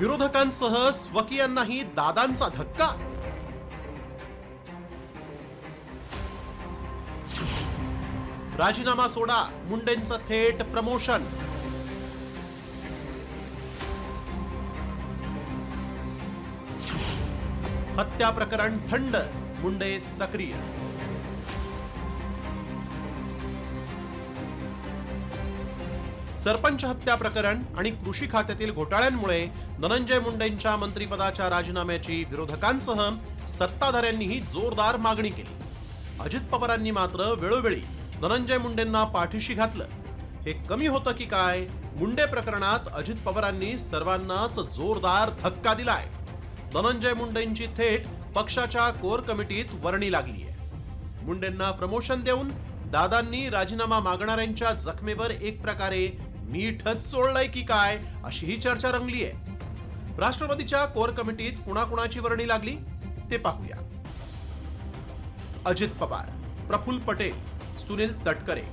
विरोधकांसह स्वकीयांनाही दादांचा धक्का. राजीनामा सोडा, मुंडेंचं थेट प्रमोशन. हत्या प्रकरण थंड, मुंडे सक्रिय. सरपंच हत्या प्रकरण आणि कृषी खात्यातील घोटाळ्यांमुळे धनंजय मुंडेंच्या मंत्रिपदाच्या राजीनाम्याची विरोधकांसह सत्ताधाऱ्यांनीही जोरदार मागणी केली. अजित पवारांनी मात्र वेळोवेळी धनंजय मुंडेंना पाठीशी घातलं. हे कमी होतं की काय? मुंडे प्रकरणात अजित पवारांनी सर्वांनाच जोरदार धक्का दिलाय. धनंजय मुंडेंची थेट पक्षाच्या कोर कमिटीत वर्णी लागली आहे. मुंडेंना प्रमोशन देऊन दादांनी राजीनामा मागणाऱ्यांच्या जखमेवर एक प्रकारे मीठच सोडलंय की काय, अशी ही चर्चा रंगली आहे. राष्ट्रवादीच्या कोर कमिटीत कुणाकुणाची वर्णी लागली ते पाहूया. अजित पवार, प्रफुल्ल पटेल, सुनील तटकरे,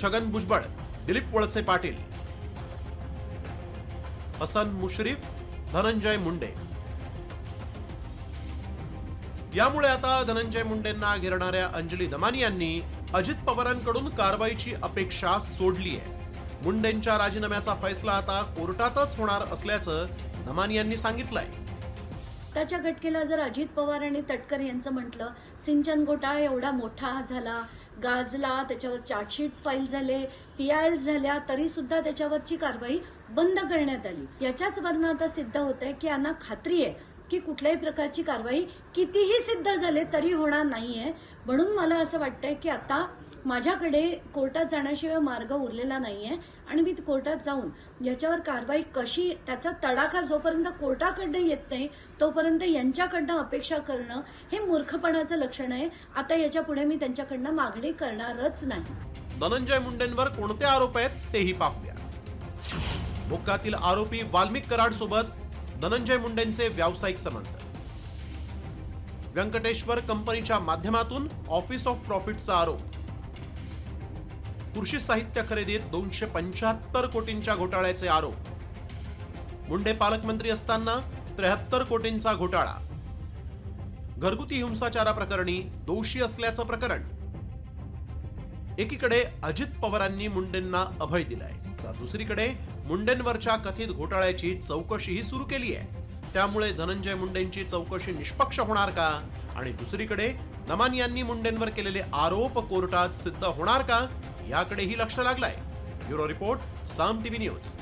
छगन भुजबळ, दिलीप वळसे पाटील, हसन मुश्रीफ, धनंजय मुंडे. यामुळे आता धनंजय मुंडेंना घेरणाऱ्या अंजली दमानी यांनी अजित पवारांकडून कारवाईची अपेक्षा सोडली आहे. मुंडेंच्या राजीनाम्याचा फैसला आता कोर्टातच होणार असल्याचं दमानी यांनी सांगितलंय. त्याच्या घटकेला जर अजित पवार आणि तटकरे यांचं म्हटलं, सिंचन घोटाळा एवढा मोठा झाला, गाजला, त्याच्यावर चार्जशीट्स फाईल झाले, PILs झाल्या, तरी सुद्धा त्याच्यावरची कारवाई बंद करण्यात आली. याच्याच वरून आता सिद्ध होत आहे की यांना खात्री आहे की कुठल्याही प्रकारची कारवाई कितीही सिद्ध झाले तरी होणार नाहीये. म्हणून मला असं वाटतंय की आता माझ्याकडे कोर्टात जाण्याशिवाय मार्ग उरलेला नाहीये आणि मी कोर्टात जाऊन याच्यावर कारवाई कशी, त्याचा तडाखा जोपर्यंत कोर्टाकडनं येत नाही तोपर्यंत यांच्याकडनं अपेक्षा करणं हे मूर्खपणाचं लक्षण आहे. आता याच्या पुढे मी त्यांच्याकडनं मागणी करणारच नाही. धनंजय मुंडेंवर कोणते आरोप आहेत तेही पाहूया. भोकातील आरोपी वाल्मिक कराड सोबत धनंजय मुंडेंचे व्यावसायिक संबंध. व्यंकटेश्वर कंपनीच्या माध्यमातून ऑफिस ऑफ प्रॉफिटचा आरोप. कृषी साहित्य खरेदीत 275 कोटींच्या घोटाळ्याचे आरोप. मुंडे पालकमंत्री असताना 73 कोटींचा घोटाळा. घरगुती हिंसाचाराप्रकरणी दोषी असल्याचं प्रकरण. एकीकडे अजित पवारांनी मुंडेंना अभय दिलाय, तर दुसरीकडे मुंडेंवरच्या कथित घोटाळ्याची चौकशीही सुरू केली आहे. त्यामुळे धनंजय मुंडेंची चौकशी निष्पक्ष होणार का? आणि दुसरीकडे दमानी यांनी मुंडेंवर केलेले आरोप कोर्टात सिद्ध होणार का? याकडेही लक्ष लागलंय. ब्युरो रिपोर्ट, साम टीव्ही न्यूज.